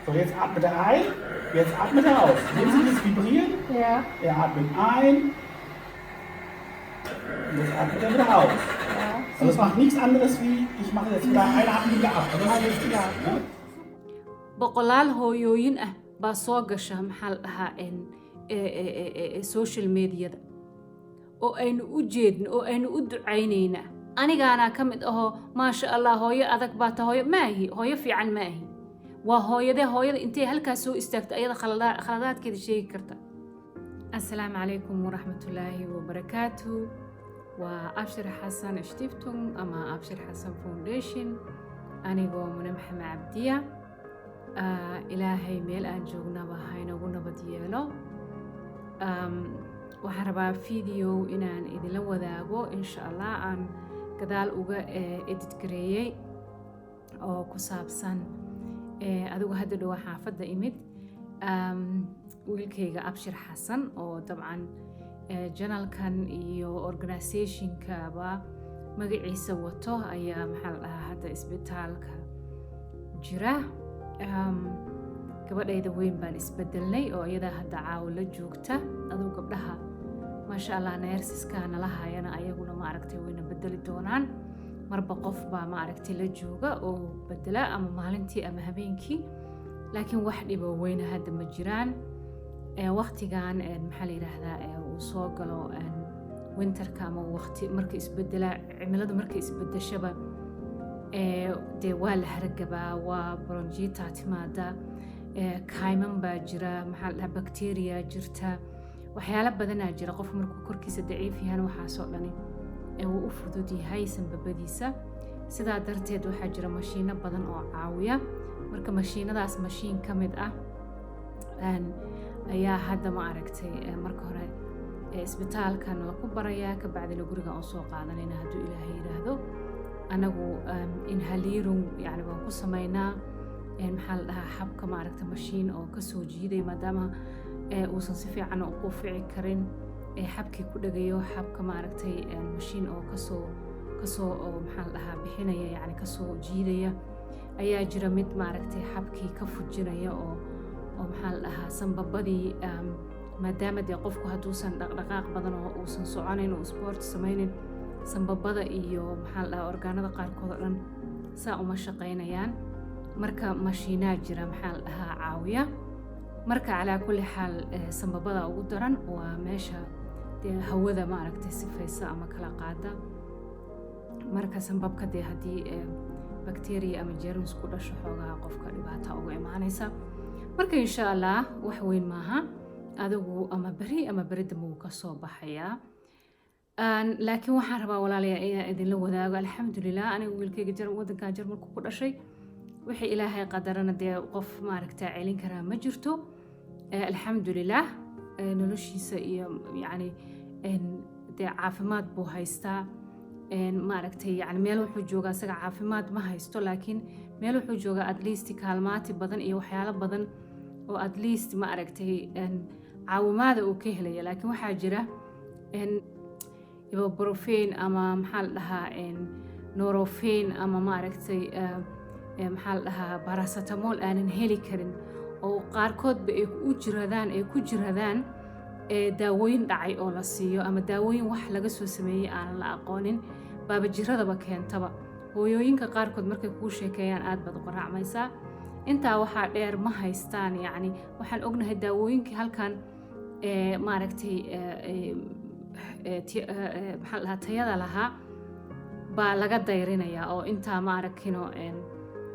So, jetzt atmet er ein, jetzt atmet er aus. Nehmen Sie dieses Vibrieren. Ja. Er atmet ein. Und jetzt atmet er wieder aus. Ja. Also es macht nichts anderes wie, ich mache jetzt wieder einatmen wieder ab. Aber das ist wichtig. Ne? boqolaal hooyooyin ah baa soo gasha maxaa la dhahaa social mediada oo aynu u jeedno oo aynu u ducaynayna anigaana ka mid ahoo maasha allah hooyo adag baa ta hooyo maahi hooyo fiican maahi waa hooyada intay halkaas soo istaagto ayada khaladaadkeeda sheegi karta assalaamu calaykum waraxmatullaahi wabarakaatu waa abshir xasan stiftung ama abshir xasan foundation anigoo mune maxamed cabdiya ilaahay meel aan joognaba haynagu nabad yeelo waxaan rabaa video inaan idinla wadaago insha allah aan gadaal uga edit gareeyey oo ku saabsan adigu hadda dhowaa xaafadda imid wiilkayga abshir xasan oo dabcan janalkan iyo organizationkaba magaciisa wato ayaa maxaa la dhahaa hadda isbitaalka jira gabadhayda weyn baan isbedelnay oo iyada hadda caawo la joogta aduu gabdhaha maasha allah neersiska nala hayana ayaguna maaragtay wayna bedeli doonaan marba qof baa maaragtay la jooga oo bedela ama maalintii ama habeenkii laakiin wax dhibo weyna hadda ma jiraan waqtigan maxaa la yiraahdaa uu soo galo winterka ama waqti marka isbedela cimiladu marka isbedeshaba dee waa la hargabaa waa bronjita timaada kayman baa jira maxaa la dhahaa bacteria jirta waxyaalo badanaa jira qof markuu korkiisa daciif yahan waxaasoo dhani wuu u fudud yahay sanbabadiisa sidaa darteed waxaa jira mashiino badan oo caawiya marka mashiinadaas mashiin ka mid ah ayaa hadda ma aragtay marka hore isbitaalkan lagu barayaa ka bacdina guriga aan soo qaadanayna hadduu ilaahay yiraahdo anagu inhalirung yani waan ku samaynaa maxaa la dhahaa xabka maaragta mashiin oo kasoo jiiday maadaama uusan si fiican u qufici karin xabkii ku dhagayo xabka maaragtay mashiin oo kasoo oo maxaa la dhahaa bixinaya yani kasoo jiidaya ayaa jira mid maaragtay xabkii ka fujinaya oo maxaa la dhahaa sanbabadii maadaama dee qofku hadduusan dhaqdhaqaaq badan oo uusan soconayn oo sport samaynin sanbabada iyo maxaa la dhahaa orgaanada qaarkood oo dhan saa uma shaqaynayaan marka mashiinaa jira maxaa la dhahaa caawiya marka calaa kulli xaal sanbabada ugu daran waa meesha dee hawada maaragtay sifaysa ama kala qaada marka sanbabka dee haddii bacteria ama germs ku dhasho xoogaa qofka dhibaata uga imaanaysa marka insha allah wax weyn maaha adigu ama beri dambe wuu ka soo baxayaa laakiin waxaan rabaa walaalayaa inaan idinla wadaago alxamdulilah aniga wiilkayga waddankan jarmalku ku dhashay wixii ilaahay qadarana dee qof maaragtaa celin karaa ma jirto alxamdulilah noloshiisa iyo yani dee caafimaad buu haystaa maaragtay yani meel wuxuu joogaa isaga caafimaad ma haysto laakiin meel wuxuu joogaa at least kaalmaati badan iyo waxyaalo badan oo at least maaragtay caawimaada uu ka helaya laakiin waxaa jira ibuprofen ama maxaa la dhahaa norofin ama maaragtay maxaa la dhahaa paracetamol aanan heli karin oo qaarkoodba ay ku jiradaan daawooyin dhacay oo la siiyo ama daawooyin wax laga soo sameeyey aanan la aqoonin baaba jiradaba keentaba hooyooyinka qaarkood markay kuu sheekeeyaan aad baad qaraacmaysaa intaa waxaa dheer ma haystaan yani waxaan ognahay daawooyinkii halkan maaragtay maxaa la dhahaa tayada lahaa baa laga dayrinayaa oo intaa ma aragkino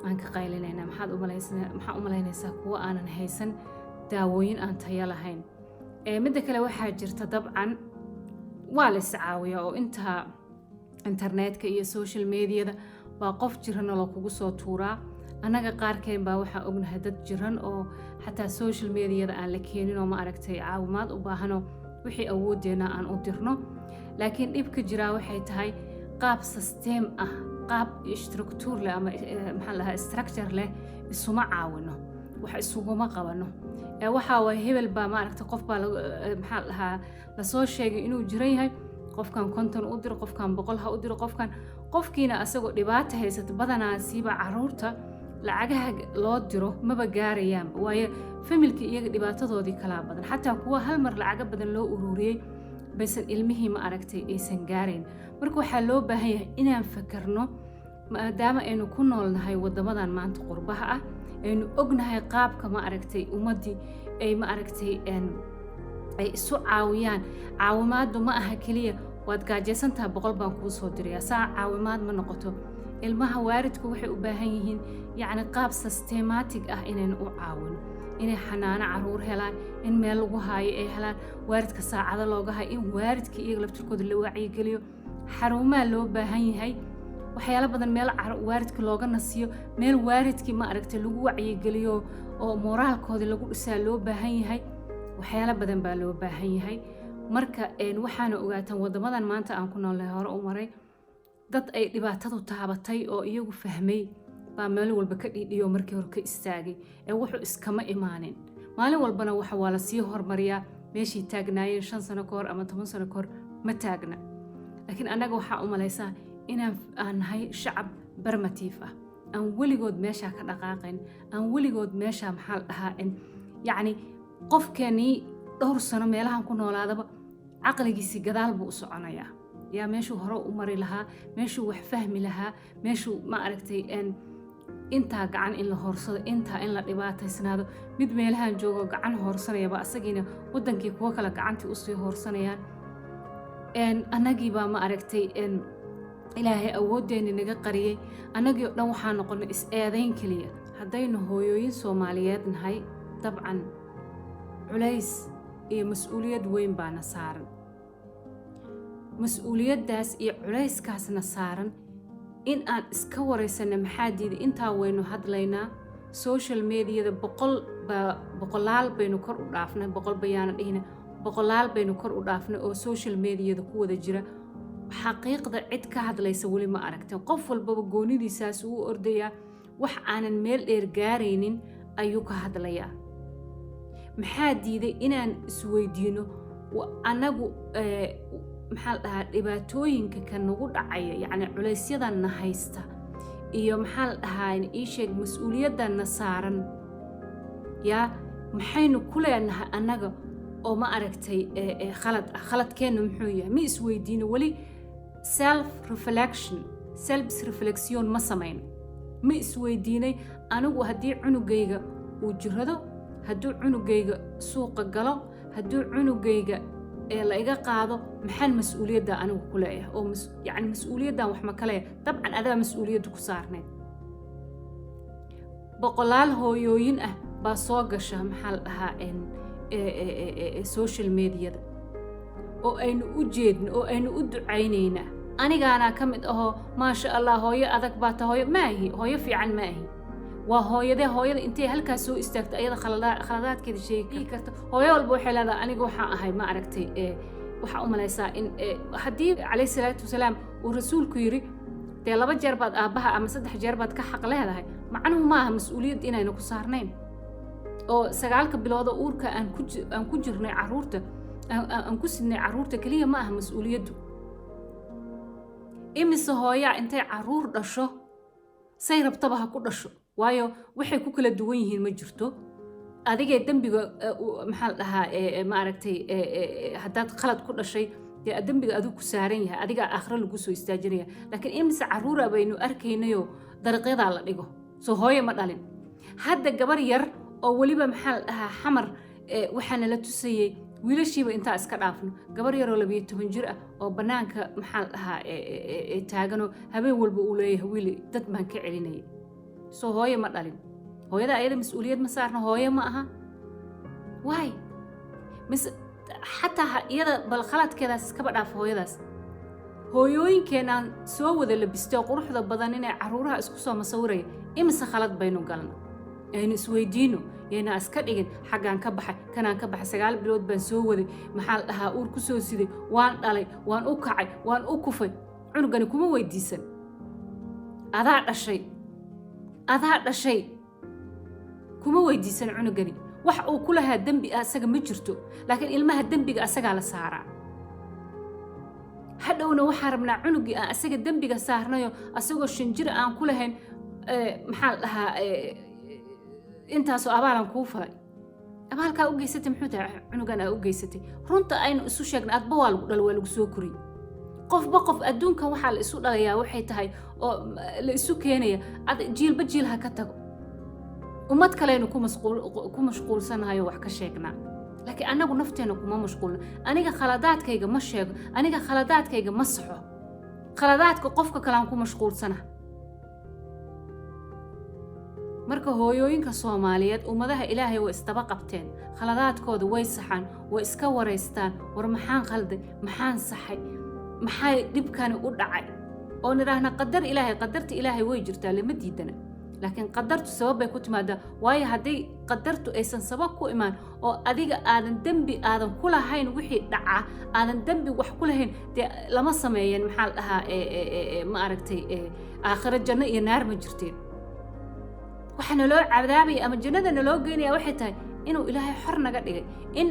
aan ka qaylinayna maxaa u malaynaysaa kuwa aanan haysan daawooyin aan tayo lahayn midda kale waxaa jirta dabcan waa la iscaawiya oo intaa internetka iyo social mediada baa qof jirana la kugu soo tuuraa annaga qaarkeen baa waxaa ognahay dad jiran oo xataa social mediada aan la keenin oo ma aragtay caawimaad u baahano wixii awooddeena aan u dirno laakiin dhibka jiraa waxay tahay qaab system ah qaab structure leh ama maxaa la dhahaa structure leh isuma caawino wax isuguma qabano waxaa waa hebel baa maaragtay qof baa maxaa la dhahaa lasoo sheegay inuu jiran yahay qofkan 50 u diro qofkan 100 ha u diro qofkiina asagoo dhibaato haysato badanaa siiba caruurta lacagaha loo diro maba gaarayaan waayo familkii iyaga dhibaatadoodii kala badan xataa kuwa hal mar lacaga badan loo ururiyay baysan ilmihii ma aragtay aysan gaarayn marka waxaa loo baahan yahay inaan fakarno maadaama aynu ku noolnahay wadamadan maanta qurbaha ah aynu ognahay qaabka ma aragtay ummadii ay ma aragtay ay isu caawiyaan caawimaadu ma aha kaliya waad gaajaysantahay 100 baan kuu soo dirayaa saa caawimaad ma noqoto ilmaha waalidku waxay u baahan yihiin yacni qaab systematic ah inaynu u caawino inay xanaano caruur helaan in meel lagu haayo ay helaan waalidka saacado looga hayo in waalidka iyaga laftirkooda la wacyigeliyo xarumaha loo baahan yahay waxyaalo badan meel waalidka looga nasiyo meel waalidkii ma aragtay lagu wacyigeliyo oo moraalkooda lagu dhisaa loo baahan yahay waxyaalo badan baa loo baahan yahay marka waxaana ogaataan wadamadan maanta aan ku noolnahay hore u maray dad ay dhibaatadu taabatay oo iyagu fahmay baa meel walba ka dhidhiyo markii hore ka istaagay ee wuxuu iskama imaanin maalin walbana waa la sii hormariyaa meeshii taagnaayeen 5 sano ka hor ama 10 sano ka hor ma taagna laakiin annaga waxaa u malaysaa aan nahay shacab barmatiif ah aan weligood meesha ka dhaqaaqayn aan weligood meesha maxaa la dhahaa yacni qofkeenii dhowr sano meelahan ku noolaadaba caqligiisii gadaal buu u soconayaa yaa meeshuu hore u mari lahaa meeshuu wax fahmi lahaa meeshuu ma aragtay intaa gacan in la hoorsado intaa in la dhibaataysnaado mid meelahan joogo gacan hoorsanayaba asagiina wadankii kuwa kale gacantii usii hoorsanayaan annagiibaa ma aragtay ilaahay awooddeeni naga qariyey annagii oo dhan waxaa noqonay is-eedayn keliya haddaynu hooyooyin Soomaaliyeed nahay dabcan culays iyo mas'uuliyad weyn baana saaran mas'uuliyaddaas iyo culayskaasna saaran in aan iska wareysano maxaa diiday intaa waynu hadlaynaa social mediada boqolaal baynu kor u dhaafnay boqol bayaana dhihina boqolaal baynu kor u dhaafnay oo social mediada ku wada jira xaqiiqda cid ka hadlaysa weli ma aragteen qof walbaba goonidiisaas uu ordayaa wax aanan meel dheer gaaraynin ayuu ka hadlayaa maxaa diiday inaan isweydiino anagu maxaa la dhahaa dhibaatooyinka ka nagu dhacaya yacni culaysyadana haysta iyo maxaa la dhahaa ii sheeg mas'uuliyadana saaran yaa maxaynu ku leenahay annaga oo ma aragtay khaladkeenu muxuu yahay ma isweydiino weli self reflection ma samayno ma isweydiinay anigu haddii cunugayga uu jirado hadduu cunugayga suuqa galo hadduu cunugayga la iga qaado maxaan mas'uuliyadda anigu ku leeyahay oo yacni mas'uuliyaddan wax ma kale dabcan adaa mas'uuliyadda ku saarneed boqolaal hooyooyin ah baa soo gasha maxaa la dhahaa social mediada oo aynu u jeedno oo aynu u ducaynaynaa anigaana ka mid ahoo maasha allah hooyo adag baa ta hooyo maahi hooyo fiican maahi waa hooyada intay halkaas soo istaagto ayada khaladaadkeeda sheegi karta hooyo walba waxay leedahay aniga waxaan ahay ma aragtay waxaa u malaysaa in haddii calayhi salaatu wasalaam uu rasuulku yidhi dee 2 jeer baad aabbaha ama 3 jeer baad ka xaq leedahay macnuhu maaha mas'uuliyad inayna ku saarnayn oo 9 bilood oo uurka aan ku jirnay carruurta aan ku sidnay carruurta kaliya ma aha mas'uuliyaddu imise hooyaa intay carruur dhasho say rabtaba ha ku dhasho waayo waxay ku kala duwan yihiin ma jirto adigee dembiga maxaa la dhahaa ma aragtay haddaad khalad ku dhashay dee dembiga adigu ku saaran yahay adigaa aakhiro lagu soo istaajinaya laakiin imise carruura baynu arkaynayoo dariiqyadaa la dhigo soo hooye ma dhalin hadda gabar yar oo weliba maxaa la dhahaa xamar waxaana la tusayey wiilashiiba intaa iska dhaafno gabar yaroo 12 jir ah oo bannaanka maxaa la dhahaa taaganoo habeen walba uu leeyahay wiili dad baan ka celinaya soo hooye ma dhalin hooyada ayada mas'uuliyad ma saarna hooye ma aha waay xataa iyada bal khaladkeedaas iskaba dhaaf hooyadaas hooyooyinkeenaan soo wada labistay oo quruxda badan inay carruuraha isku soo masawiraya imise khalad baynu galna aynu isweydiino yayna iska dhigin xaggaan ka baxay kanaan ka baxay 9 bilood baan soo waday maxaa la dhahaa uur ku soo siday waan dhalay waan u kacay waan u kufay cunugani kuma weydiisan adaa dhashay kuma weydiisan cunugani wax uu ku lahaa dembi asaga ma jirto laakiin ilmaha dembiga asagaa la saaraa hadhowna waxaa rabnaa cunugii aan asaga dembiga saarnayo asagoo 5 jir aan ku lahayn maxaa la dhahaa intaasoo abaalan kuu falay abaalkaa u geysatay muxuu tahay cunugan aa u geysatay runta aynu isu sheegna adba waa lagu dhalo waa lagu soo koriyey qofba qof adduunkan waxaa la isu dhalayaa waxay tahay oo la isu keenaya jiilba jiil ha ka tago ummad kaleynu ku mashquulsanahayo wax ka sheegnaa laakiin annagu nafteenna kuma mashquulna aniga khaladaadkayga ma sheego aniga khaladaadkayga ma saxo khaladaadka qofka kale aan ku mashquulsana marka hooyooyinka Soomaaliyeed ummadaha Ilaahay way isdaba qabteen khaladaadkooda way saxaan way iska wareystaan war maxaan qalday maxaan saxay maxay dhibkani u dhacay oo niraahna qadar Ilaahay qadarta Ilaahay way jirtaa lama diidana laakiin qadartu sabab bay ku timaadaa waayo haddii qadartu aysan sabab ku imaan oo adiga aadan dembi aadan ku lahayn wixii dhaca aadan dembi wax ku lahayn dee lama sameeyeen maxaa la dhahaa ma aragtay aakhira janno iyo naar ma jirteen waxaana loo cadaabaya ama jannadana loo geynaya waxay tahay inuu Ilaahay xor naga dhigay in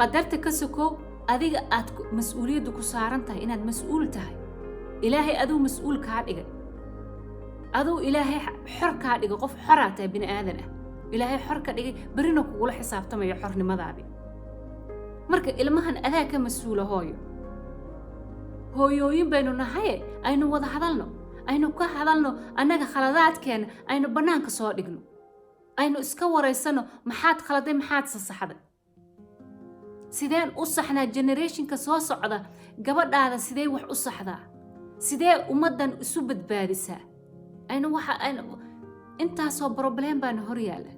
qadarta ka sokow adiga aad mas'uuliyaddu ku saaran tahay inaad mas'uul tahay Ilaahay aduu mas'uul kaa dhigay aduu Ilaahay xor kaa dhigay qof xor ah tahay bini aadan ah Ilaahay xor ka dhigay barina kugula xisaabtamayo xornimadaadi marka ilmahan adaa ka mas'uula hooyooyin baynu nahay aynu wada hadalno aynu ka hadalno annaga khaladaadkeena aynu banaanka soo dhigno aynu iska wareysano maxaad khaladay maxaad sasaxday sideen u saxnaa generationka soo socda gabadhaada sidee wax u saxdaa sidee ummadan isu badbaadisaa aynu waxa aynu intaasoo problem baan hor yaala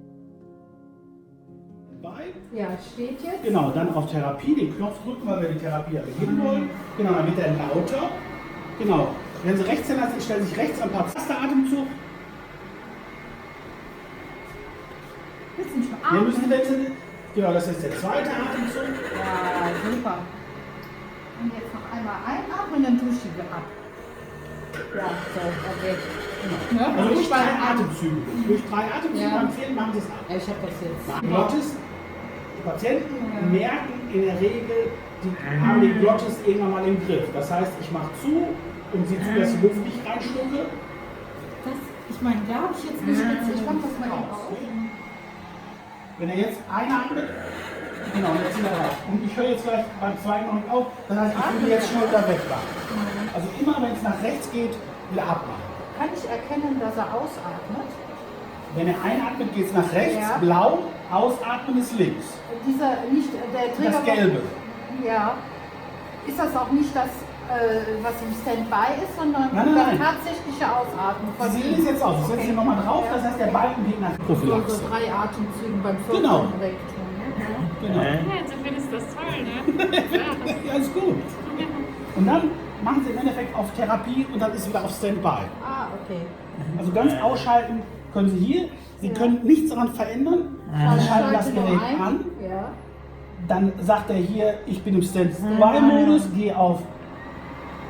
Ja, steht jetzt. Genau, dann auf Therapie, den Knopf drücken, weil wir die Therapie beginnen wollen. Genau, dann wird er lauter. Genau, wenn Sie Rechtshänder sind, stellen Sie sich rechts am Platz. Erster Atemzug. Bisschen schon Wir müssen wechseln. Genau, das ist der zweite Atemzug. Ja, super. Und jetzt noch einmal einatmen, dann duschen wir ab. Ja, so, okay. Genau. Also durch 3 Atemzüge. Durch 3 Atemzüge Ja. beim 4. machen Sie es ab. Ich habe das jetzt. Glottis. Die Patienten merken in der Regel, die haben die Glottis irgendwann mal im Griff. Das heißt, ich mache zu und sehe zu, dass die Luft nicht reinschlucke. Das, ich meine, da habe ich jetzt eine Spitze. Ich mach das mal eben auf. Wenn er jetzt einatmet, genau, jetzt wieder raus. Und ich höre jetzt gleich beim zweiten noch nicht auf. Das heißt, ich will jetzt schnell wieder wegmachen. Also immer, wenn es nach rechts geht, wieder abmachen. Kann ich erkennen, dass er ausatmet? Wenn er einatmet, geht es nach rechts, Ja. blau, ausatmen ist links. Dieser, nicht der Träger. Das Gelbe. Ja. Ist das auch nicht das, was im Standby ist, sondern Nein, nein, das nein. tatsächliche Ausatmen von Sie sehen es jetzt aus. Ich setze hier nochmal drauf, das heißt, der Balken geht nach so Prophylaxe. 3 Atemzügen beim Genau. Vierten wegtun. Ne? Genau. Ja, jetzt findest du das toll, ne? Ja, ist gut. Und dann machen Sie im Endeffekt auf Therapie und dann ist wieder auf Standby. Ah, okay. Also ganz ausschalten können Sie hier. Sie können nichts daran verändern. Sie schalten das Schalte nur Gerät ein. an. Ja. Dann sagt er hier, ich bin im Standby-Modus, gehe auf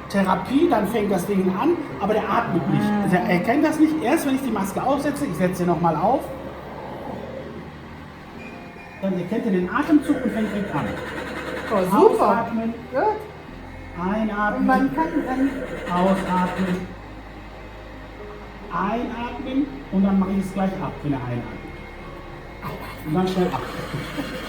Therapie, dann fängt das Ding an, aber der atmet nicht. Also er erkennt das nicht. Erst wenn ich die Maske aufsetze, ich setze sie nochmal auf, dann erkennt er den Atemzug und fängt direkt an. Oh, super. Ausatmen, Gut. Und einatmen, man kann dann. ausatmen, einatmen und dann mache ich es gleich ab, wenn er einatmet. Und dann schnell ab.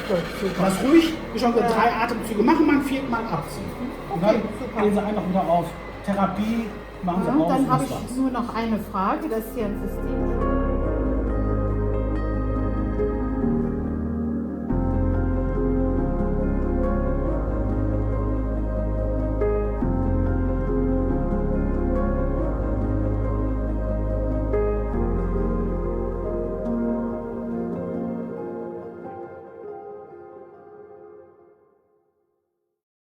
Gut, super. Das ruhig, wie schon gesagt, 3 Atemzüge machen, man 4 Mal abziehen. Und dann Okay, super. gehen Sie einfach wieder auf Therapie, machen Sie Ja, aus dann und habe das war's. ich nur noch eine Frage, das ist hier ein System.